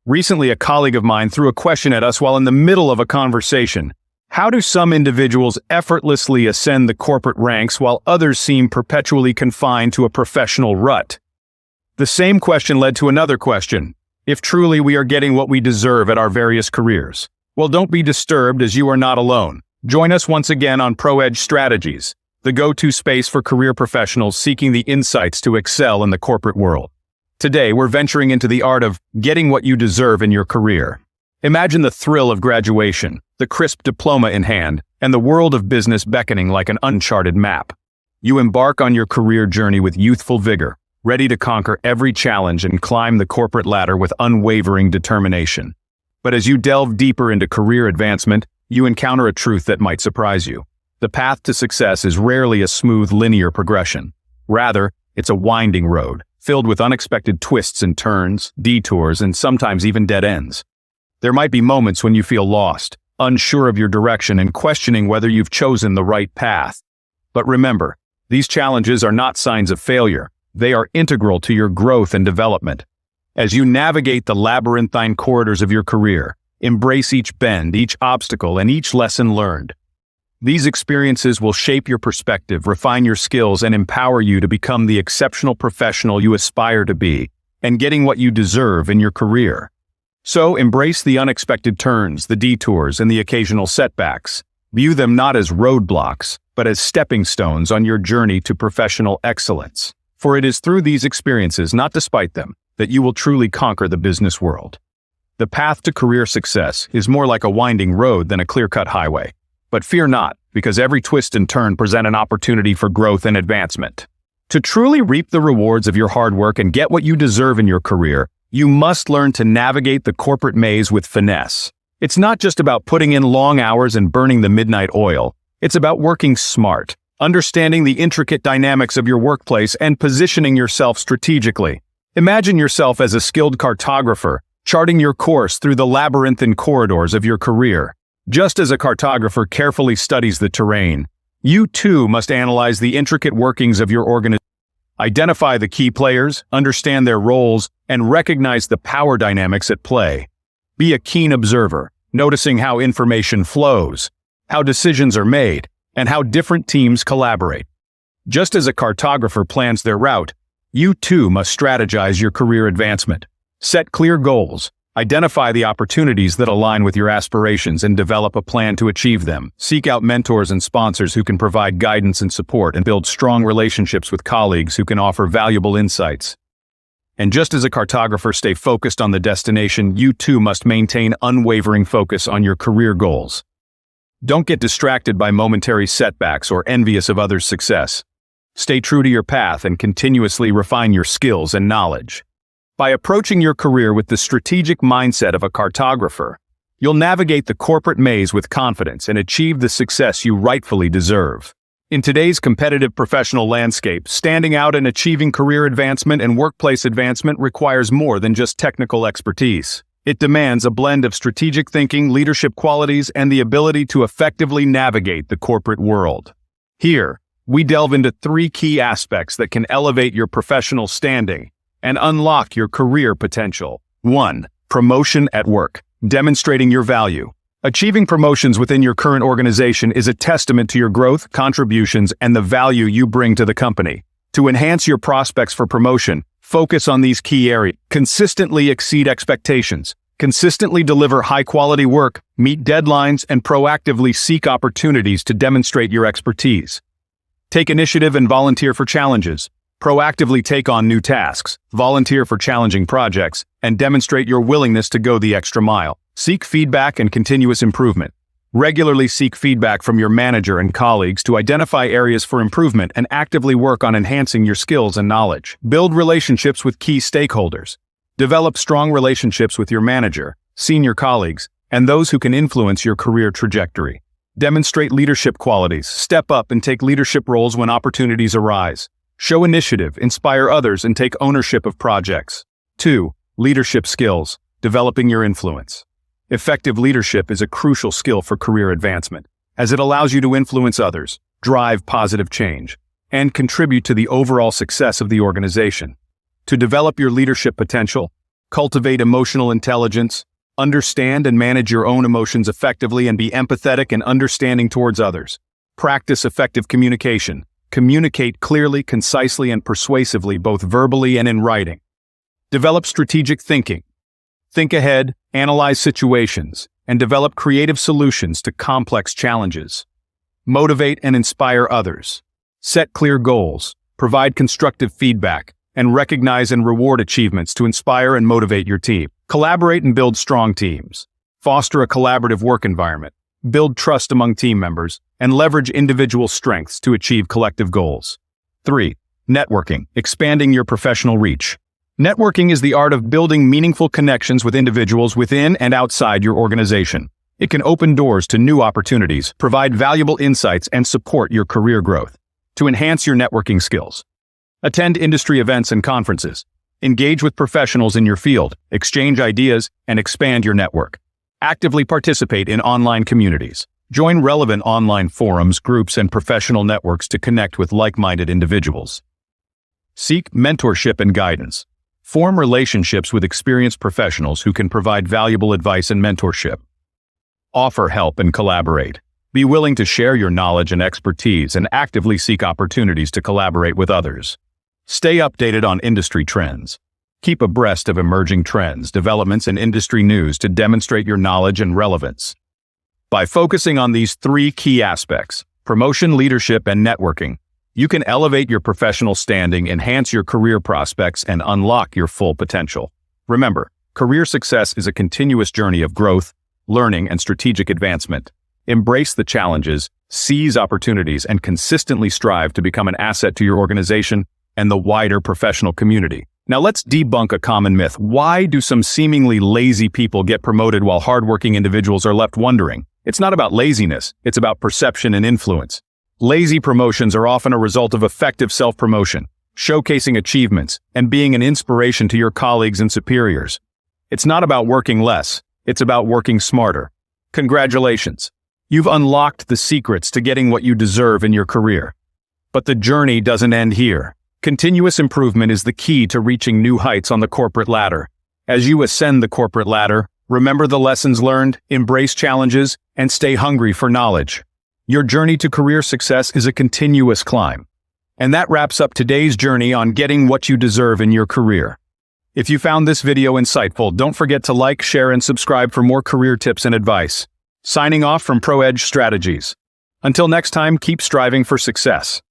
Recently, a colleague of mine threw a question at us while in the middle of a conversation. How do some individuals effortlessly ascend the corporate ranks while others seem perpetually confined to a professional rut? The same question led to another question. If truly we are getting what we deserve at our various careers. Well, don't be disturbed, as you are not alone. Join us once again on ProEdge Strategies, the go-to space for career professionals seeking the insights to excel in the corporate world. Today, we're venturing into the art of getting what you deserve in your career. Imagine the thrill of graduation, the crisp diploma in hand, and the world of business beckoning like an uncharted map. You embark on your career journey with youthful vigor, ready to conquer every challenge and climb the corporate ladder with unwavering determination. But as you delve deeper into career advancement, you encounter a truth that might surprise you. The path to success is rarely a smooth, linear progression. Rather, it's a winding road, filled with unexpected twists and turns, detours, and sometimes even dead ends. There might be moments when you feel lost, unsure of your direction, and questioning whether you've chosen the right path. But remember, these challenges are not signs of failure. They are integral to your growth and development. As you navigate the labyrinthine corridors of your career, embrace each bend, each obstacle, and each lesson learned. These experiences will shape your perspective, refine your skills, and empower you to become the exceptional professional you aspire to be, and getting what you deserve in your career. So embrace the unexpected turns, the detours, and the occasional setbacks. View them not as roadblocks, but as stepping stones on your journey to professional excellence. For it is through these experiences, not despite them, that you will truly conquer the business world. The path to career success is more like a winding road than a clear-cut highway. But fear not, because every twist and turn present an opportunity for growth and advancement. To truly reap the rewards of your hard work and get what you deserve in your career, you must learn to navigate the corporate maze with finesse. It's not just about putting in long hours and burning the midnight oil. It's about working smart, understanding the intricate dynamics of your workplace, and positioning yourself strategically. Imagine yourself as a skilled cartographer, charting your course through the labyrinthine corridors of your career. Just as a cartographer carefully studies the terrain, you too must analyze the intricate workings of your organization. Identify the key players, understand their roles, and recognize the power dynamics at play. Be a keen observer, noticing how information flows, how decisions are made, and how different teams collaborate. Just as a cartographer plans their route, you too must strategize your career advancement. Set clear goals, identify the opportunities that align with your aspirations, and develop a plan to achieve them. Seek out mentors and sponsors who can provide guidance and support, and build strong relationships with colleagues who can offer valuable insights. And just as a cartographer stays focused on the destination, you too must maintain unwavering focus on your career goals. Don't get distracted by momentary setbacks or envious of others' success. Stay true to your path and continuously refine your skills and knowledge. By approaching your career with the strategic mindset of a cartographer, you'll navigate the corporate maze with confidence and achieve the success you rightfully deserve. In today's competitive professional landscape, standing out and achieving career advancement and workplace advancement requires more than just technical expertise. It demands a blend of strategic thinking, leadership qualities, and the ability to effectively navigate the corporate world. Here, we delve into 3 key aspects that can elevate your professional standing and unlock your career potential. 1. Promotion at work, demonstrating your value. Achieving promotions within your current organization is a testament to your growth, contributions, and the value you bring to the company. To enhance your prospects for promotion, focus on these key areas. Consistently exceed expectations. Consistently deliver high-quality work, meet deadlines, and proactively seek opportunities to demonstrate your expertise. Take initiative and volunteer for challenges. Proactively take on new tasks, volunteer for challenging projects, and demonstrate your willingness to go the extra mile. Seek feedback and continuous improvement. Regularly seek feedback from your manager and colleagues to identify areas for improvement and actively work on enhancing your skills and knowledge. Build relationships with key stakeholders. Develop strong relationships with your manager, senior colleagues, and those who can influence your career trajectory. Demonstrate leadership qualities. Step up and take leadership roles when opportunities arise. Show initiative, inspire others, and take ownership of projects. 2. Leadership skills, developing your influence. Effective leadership is a crucial skill for career advancement, as it allows you to influence others, drive positive change, and contribute to the overall success of the organization. To develop your leadership potential, Cultivate emotional intelligence. Understand and manage your own emotions effectively and be empathetic and understanding towards others. Practice effective communication. Communicate clearly, concisely, and persuasively, both verbally and in writing. Develop strategic thinking. Think ahead, analyze situations, and develop creative solutions to complex challenges. Motivate and inspire others. Set clear goals, provide constructive feedback, and recognize and reward achievements to inspire and motivate your team. Collaborate and build strong teams. Foster a collaborative work environment. Build trust among team members, and leverage individual strengths to achieve collective goals. 3. Networking, expanding your professional reach. Networking is the art of building meaningful connections with individuals within and outside your organization. It can open doors to new opportunities, provide valuable insights, and support your career growth. To enhance your networking skills, attend industry events and conferences. Engage with professionals in your field, exchange ideas, and expand your network. Actively participate in online communities. Join relevant online forums, groups, and professional networks to connect with like-minded individuals. Seek mentorship and guidance. Form relationships with experienced professionals who can provide valuable advice and mentorship. Offer help and collaborate. Be willing to share your knowledge and expertise and actively seek opportunities to collaborate with others. Stay updated on industry trends. Keep abreast of emerging trends, developments, and industry news to demonstrate your knowledge and relevance. By focusing on these 3 key aspects, promotion, leadership, and networking, you can elevate your professional standing, enhance your career prospects, and unlock your full potential. Remember, career success is a continuous journey of growth, learning, and strategic advancement. Embrace the challenges, seize opportunities, and consistently strive to become an asset to your organization and the wider professional community. Now let's debunk a common myth. Why do some seemingly lazy people get promoted while hardworking individuals are left wondering? It's not about laziness, it's about perception and influence. Lazy promotions are often a result of effective self-promotion, showcasing achievements, and being an inspiration to your colleagues and superiors. It's not about working less, it's about working smarter. Congratulations! You've unlocked the secrets to getting what you deserve in your career. But the journey doesn't end here. Continuous improvement is the key to reaching new heights on the corporate ladder. As you ascend the corporate ladder, remember the lessons learned, embrace challenges, and stay hungry for knowledge. Your journey to career success is a continuous climb. And that wraps up today's journey on getting what you deserve in your career. If you found this video insightful, don't forget to like, share, and subscribe for more career tips and advice. Signing off from ProEdge Strategies. Until next time, keep striving for success.